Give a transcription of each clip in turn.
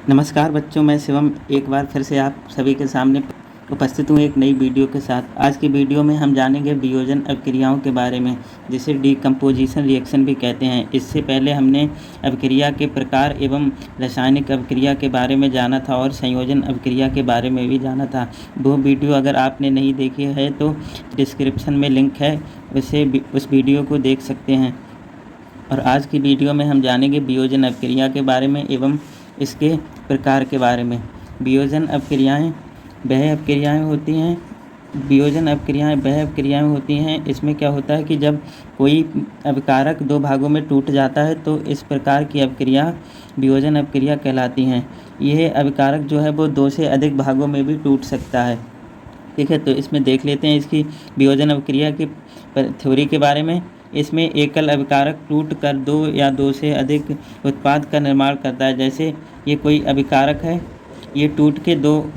नमस्कार बच्चों, मैं शिवम एक बार फिर से आप सभी के सामने उपस्थित हूँ एक नई वीडियो के साथ। आज की वीडियो में हम जानेंगे वियोजन अभिक्रियाओं के बारे में, जिसे डिकम्पोजिशन रिएक्शन भी कहते हैं। इससे पहले हमने अभिक्रिया के प्रकार एवं रासायनिक अभिक्रिया के बारे में जाना था और संयोजन अभिक्रिया के बारे में भी जाना था। वो वीडियो अगर आपने नहीं देखी है तो डिस्क्रिप्शन में लिंक है, उस वीडियो को देख सकते हैं। और आज की वीडियो में हम जानेंगे वियोजन अभिक्रिया के बारे में एवं इसके प्रकार के बारे में। वियोजन अभिक्रियाएँ वह अभिक्रियाएँ होती हैं वियोजन अभिक्रियाएँ वह अभिक्रियाएँ होती हैं इसमें क्या होता है कि जब कोई अभिकारक दो भागों में टूट जाता है तो इस प्रकार की अभिक्रिया वियोजन अभिक्रिया कहलाती हैं। यह अभिकारक जो है वो दो से अधिक भागों में भी टूट सकता है। ठीक है, तो इसमें देख लेते हैं इसकी वियोजन अभिक्रिया की थ्योरी के बारे में। इसमें एकल अभिकारक टूट कर दो या दो से अधिक उत्पाद का निर्माण करता है। जैसे ये कोई अभिकारक है, ये टूट के दो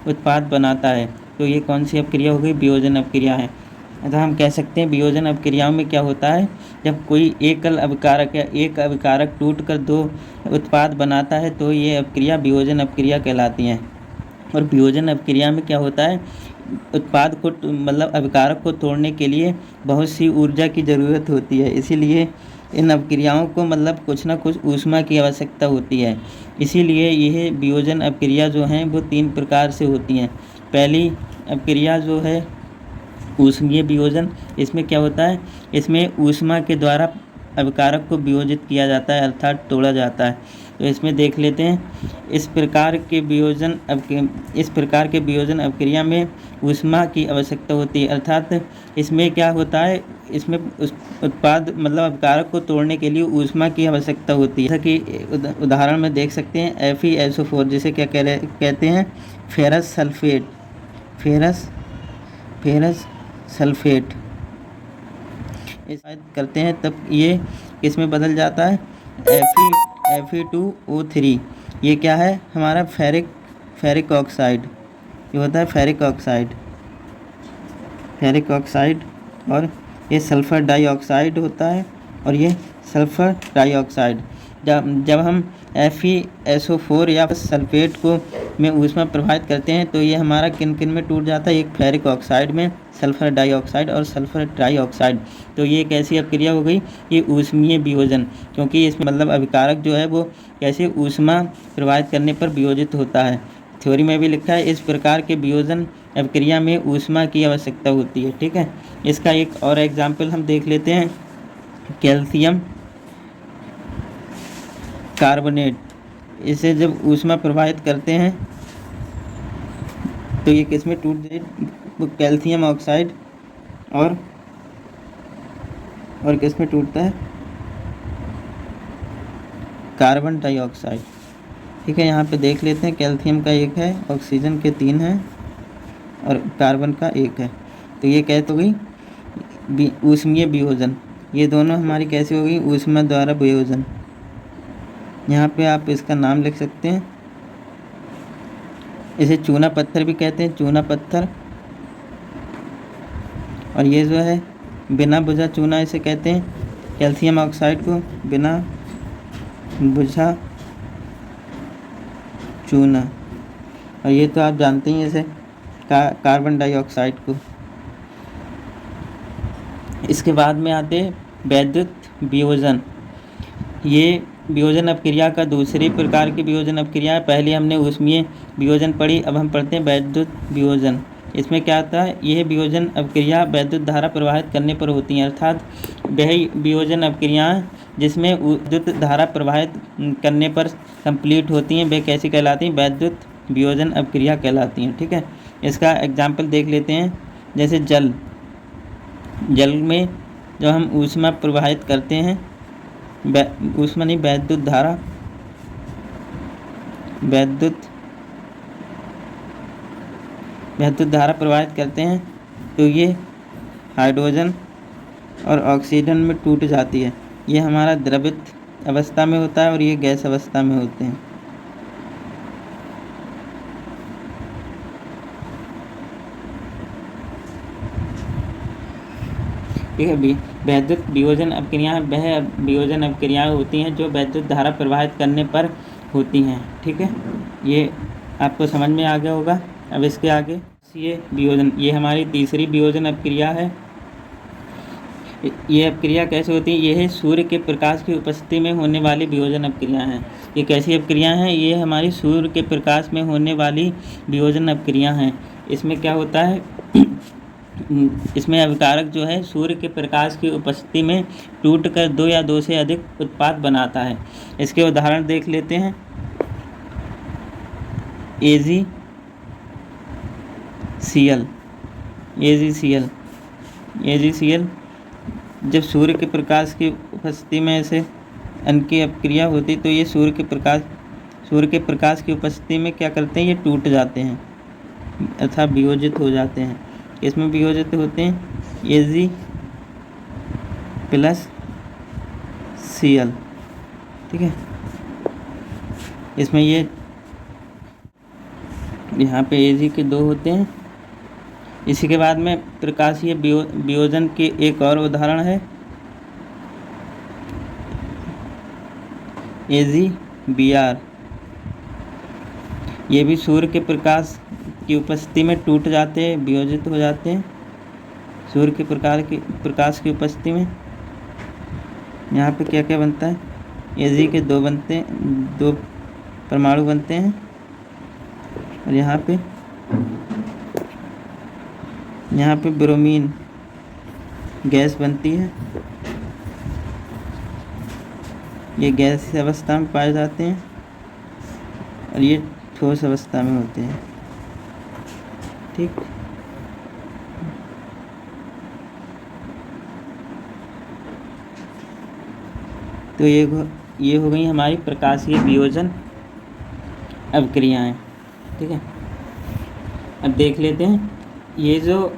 उत्पाद बनाता है, तो ये कौन सी अभिक्रिया हो गई? वियोजन अभिक्रिया है। तो हम कह सकते हैं वियोजन अभिक्रियाओं में क्या होता है, जब कोई एकल अभिकारक या एक अभिकारक टूट कर दो उत्पाद बनाता है तो ये अभिक्रिया वियोजन अभिक्रिया कहलाती हैं। और वियोजन अभिक्रिया में क्या होता है, उत्पाद को मतलब अभिकारक को तोड़ने के लिए बहुत सी ऊर्जा की ज़रूरत होती है। इसीलिए इन अभिक्रियाओं को मतलब कुछ ना कुछ ऊष्मा की आवश्यकता होती है। इसीलिए यह वियोजन अभिक्रिया जो हैं वो तीन प्रकार से होती हैं। पहली अभिक्रिया जो है ऊष्मीय वियोजन। इसमें क्या होता है, इसमें ऊष्मा के द्वारा अभिकारक को वियोजित किया जाता है, अर्थात तोड़ा जाता है। तो इसमें देख लेते हैं इस प्रकार के वियोजन अभिक्रिया में ऊष्मा की आवश्यकता होती है। अर्थात इसमें क्या होता है, इसमें उत्पाद मतलब अभिकारक को तोड़ने के लिए ऊष्मा की आवश्यकता होती है। जैसा कि उदाहरण में देख सकते हैं FeSO4, जिसे क्या कहते हैं, फेरस सल्फेट करते हैं तब ये किसमें बदल जाता है, Fe2O3। ये क्या है हमारा फेरिक ऑक्साइड। ये होता है फेरिक ऑक्साइड और ये सल्फ़र डाइऑक्साइड होता है और ये सल्फ़र डाइऑक्साइड। जब हम FeSO4 या सल्फेट को में ऊष्मा प्रभावित करते हैं तो ये हमारा किन किन में टूट जाता है, एक फेरिक ऑक्साइड में, सल्फ़र डाइऑक्साइड और सल्फ़र ट्राइऑक्साइड। तो ये कैसी अभिक्रिया हो गई, ये ऊष्मीय वियोजन, क्योंकि इसमें मतलब अभिकारक जो है वो कैसे ऊष्मा प्रभावित करने पर वियोजित होता है। थ्योरी में भी लिखा है इस प्रकार के वियोजन अभिक्रिया में ऊष्मा की आवश्यकता होती है। ठीक है, इसका एक और एग्जाम्पल हम देख लेते हैं, कैल्शियम कार्बोनेट। इसे जब ऊष्मा प्रभावित करते हैं तो ये किस में टूट जाए, कैल्शियम ऑक्साइड और किस में टूटता है, कार्बन डाइऑक्साइड। ठीक है, यहाँ पे देख लेते हैं, कैल्शियम का एक है, ऑक्सीजन के 3 हैं और कार्बन का 1 है। तो ये कैसे हो गई, ऊष्मीय वियोजन। ये दोनों हमारी कैसी हो गई, ऊष्मा द्वारा वियोजन। यहाँ पे आप इसका नाम लिख सकते हैं, इसे चूना पत्थर भी कहते हैं, चूना पत्थर। और ये जो है बिना बुझा चूना इसे कहते हैं, कैल्शियम ऑक्साइड को बिना बुझा चूना। और ये तो आप जानते ही इसे कार्बन डाइऑक्साइड को। इसके बाद में आते वैद्युत वियोजन। ये वियोजन अभिक्रिया का दूसरी प्रकार की वियोजन अभिक्रिया है। पहले हमने ऊष्मीय वियोजन पढ़ी, अब हम पढ़ते हैं वैद्युत वियोजन। इसमें क्या आता है, यह वियोजन अभिक्रिया वैद्युत धारा प्रवाहित करने पर होती हैं। अर्थात वह वियोजन अभिक्रियाएँ जिसमें विद्युत धारा प्रवाहित करने पर कंप्लीट होती हैं वे कैसी कहलाती हैं, वैद्युत वियोजन अभिक्रिया कहलाती हैं। ठीक है, इसका एग्जाम्पल देख लेते हैं, जैसे जल में जब हम ऊष्मा प्रवाहित करते हैं, ऊष्मा नहीं, वैद्युत धारा प्रवाहित करते हैं तो ये हाइड्रोजन और ऑक्सीजन में टूट जाती है। ये हमारा द्रवित अवस्था में होता है और ये गैस अवस्था में होते हैं। ठीक है, वैद्युत वियोजन अभिक्रियाएँ वह वियोजन अभिक्रियाएँ होती हैं जो वैद्युत धारा प्रवाहित करने पर होती हैं। ठीक है, ये आपको समझ में आ गया होगा। अब इसके आगे ये वियोजन, ये हमारी तीसरी वियोजन अपक्रिया है। ये अपक्रिया कैसे होती है? ये है सूर्य के प्रकाश की उपस्थिति में होने वाली वियोजन अपक्रिया हैं। ये कैसी अपक्रिया हैं? ये हमारी सूर्य के प्रकाश में होने वाली वियोजन अपक्रिया हैं। इसमें क्या होता है? इसमें अभिकारक जो है सूर्य के प्रकाश की उपस्थिति में टूटकर 2 या 2 से अधिक उत्पाद बनाता है। इसके उदाहरण देख लेते हैं। AgCl जब सूर्य के प्रकाश की उपस्थिति में ऐसे अनकी अपक्रिया होती तो ये सूर्य के प्रकाश की उपस्थिति में क्या करते हैं? ये टूट जाते हैं अर्थात वियोजित हो जाते हैं। इसमें वियोजित होते हैं Ag+Cl। ठीक है, इसमें ये यहाँ पे Ag के 2 होते हैं। इसी के बाद में प्रकाशीय वियोजन के एक और उदाहरण है AgBr। ये भी सूर्य के प्रकाश की उपस्थिति में टूट जाते हैं, वियोजित हो जाते हैं सूर्य के प्रकाश की उपस्थिति में। यहाँ पे क्या क्या बनता है? Ag के 2 बनते हैं, 2 परमाणु बनते हैं और यहाँ पे ब्रोमीन गैस बनती है। ये गैस अवस्था में पाए जाते हैं और ये ठोस अवस्था में होते हैं। ठीक, तो ये हो गई हमारी प्रकाशीय वियोजन अपक्रियाएं। ठीक है, अब देख लेते हैं ये जो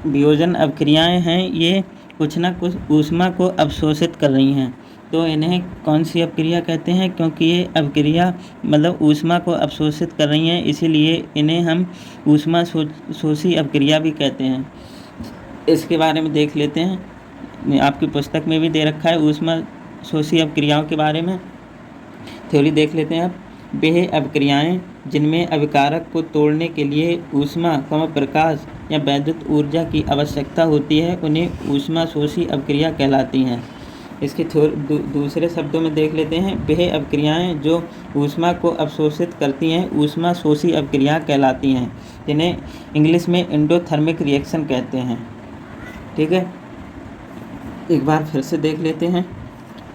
वियोजन अपक्रियाएं हैं ये कुछ ना कुछ ऊष्मा को अवशोषित कर रही हैं। तो इन्हें कौन सी अपक्रिया कहते हैं? क्योंकि ये अपक्रिया मतलब ऊष्मा को अवशोषित कर रही हैं, इसीलिए इन्हें हम ऊष्मा शोषी अपक्रिया भी कहते हैं। इसके बारे में देख लेते हैं, आपकी पुस्तक में भी दे रखा है ऊष्मा शोषी अपक्रियाओं के बारे में। थ्योरी देख लेते हैं आप। वे अपक्रियाएं जिनमें अभिकारक को तोड़ने के लिए ऊष्मा, प्रकाश या वैद्युत ऊर्जा की आवश्यकता होती है उन्हें ऊष्मा शोषी अपक्रिया कहलाती हैं। इसके दूसरे शब्दों में देख लेते हैं, वह अपक्रियाएं जो ऊष्मा को अवशोषित करती हैं ऊष्मा शोषी अपक्रिया कहलाती हैं, जिन्हें इंग्लिश में एंडोथर्मिक रिएक्शन कहते हैं। ठीक है, एक बार फिर से देख लेते हैं।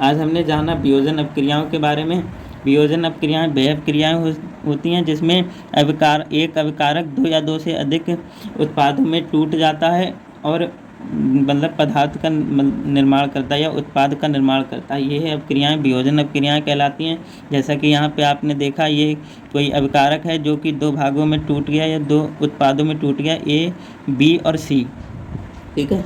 आज हमने जाना वियोजन अपक्रियाओं के बारे में। वियोजन अपक्रियाएं वे अपक्रियाएं होती हैं जिसमें एक अभिकारक 2 या 2 से अधिक उत्पादों में टूट जाता है और मतलब पदार्थ का निर्माण करता है या उत्पाद का निर्माण करता है। ये अपक्रियाएं वियोजन अपक्रियाएं कहलाती हैं। जैसा कि यहाँ पे आपने देखा, ये कोई अभिकारक है जो कि 2 भागों में टूट गया या 2 उत्पादों में टूट गया, A, B और C। ठीक है,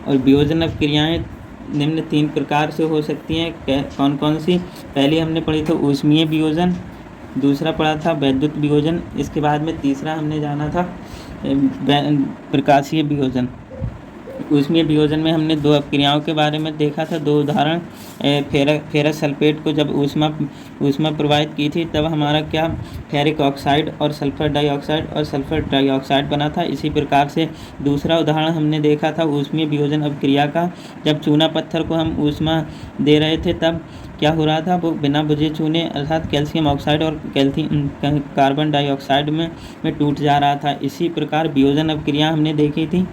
और वियोजन अपक्रियाएं निम्न 3 प्रकार से हो सकती हैं। कौन कौन सी? पहले हमने पढ़ी थी ऊष्मीय वियोजन, दूसरा पढ़ा था वैद्युत वियोजन, इसके बाद में तीसरा हमने जाना था प्रकाशीय वियोजन। ऊष्मीय वियोजन में हमने 2 अपक्रियाओं के बारे में देखा था, 2 उदाहरण। फेरस सल्फेट को जब ऊष्मा प्रवाहित की थी तब हमारा क्या फेरिक ऑक्साइड और सल्फर डाइऑक्साइड बना था। इसी प्रकार से दूसरा उदाहरण हमने देखा था ऊष्मीय वियोजन अपक्रिया का, जब चूना पत्थर को हम ऊष्मा दे रहे थे तब क्या हो रहा था, वो बिना बुझे चूने अर्थात कैल्शियम ऑक्साइड और कार्बन डाइऑक्साइड में टूट जा रहा था। इसी प्रकार वियोजन अपक्रिया हमने देखी थी,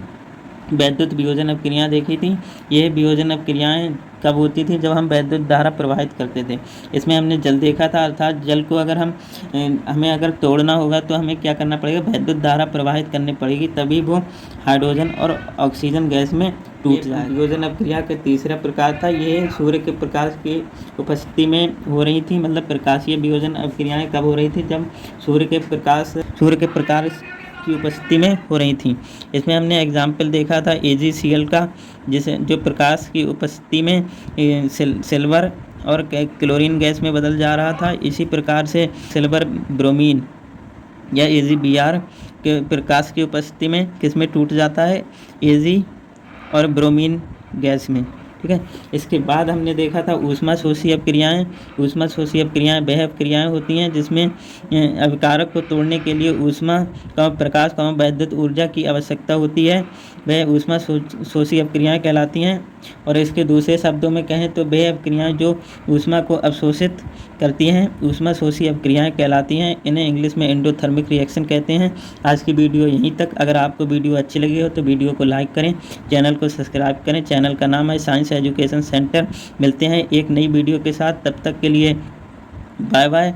वैद्युत वियोजन अपक्रियाएं देखी थी। ये वियोजन अपक्रियाएं कब होती थी? जब हम वैद्युत धारा प्रवाहित करते थे। इसमें हमने जल देखा था, अर्थात जल को अगर हमें अगर तोड़ना होगा तो हमें क्या करना पड़ेगा? वैद्युत धारा प्रवाहित करनी पड़ेगी, तभी वो हाइड्रोजन और ऑक्सीजन गैस में टूट जाएगा। वियोजन अपक्रिया का तीसरा प्रकार था, ये सूर्य के प्रकाश की उपस्थिति में हो रही थी। मतलब प्रकाशीय वियोजन अपक्रियाएं कब हो रही थी? जब सूर्य के प्रकाश की उपस्थिति में हो रही थी। इसमें हमने एग्जाम्पल देखा था AgCl का, जो प्रकाश की उपस्थिति में सिल्वर और क्लोरीन गैस में बदल जा रहा था। इसी प्रकार से सिल्वर ब्रोमीन या AgBr के प्रकाश की उपस्थिति में किस में टूट जाता है? Ag और ब्रोमीन गैस में। ठीक ठीक है। इसके बाद हमने देखा था ऊष्माशोषी अपक्रियाएँ। ऊष्माशोषी अपक्रियाएँ वह अपक्रियाएँ होती हैं जिसमें अभिकारक को तोड़ने के लिए ऊष्मा प्रकाश वैद्युत ऊर्जा की आवश्यकता होती है, वह ऊष्माशोषी अपक्रियाएँ कहलाती हैं। और इसके दूसरे शब्दों में कहें तो वह अपक्रियाएँ जो ऊष्मा को अवशोषित करती हैं ऊष्माशोषी अपक्रियाएँ कहलाती हैं। इन्हें इंग्लिश में एंडोथर्मिक रिएक्शन कहते हैं। आज की वीडियो यहीं तक। अगर आपको वीडियो अच्छी लगी हो तो वीडियो को लाइक करें, चैनल को सब्सक्राइब करें। चैनल का नाम है साइंस एजुकेशन सेंटर। मिलते हैं एक नई वीडियो के साथ, तब तक के लिए बाय बाय।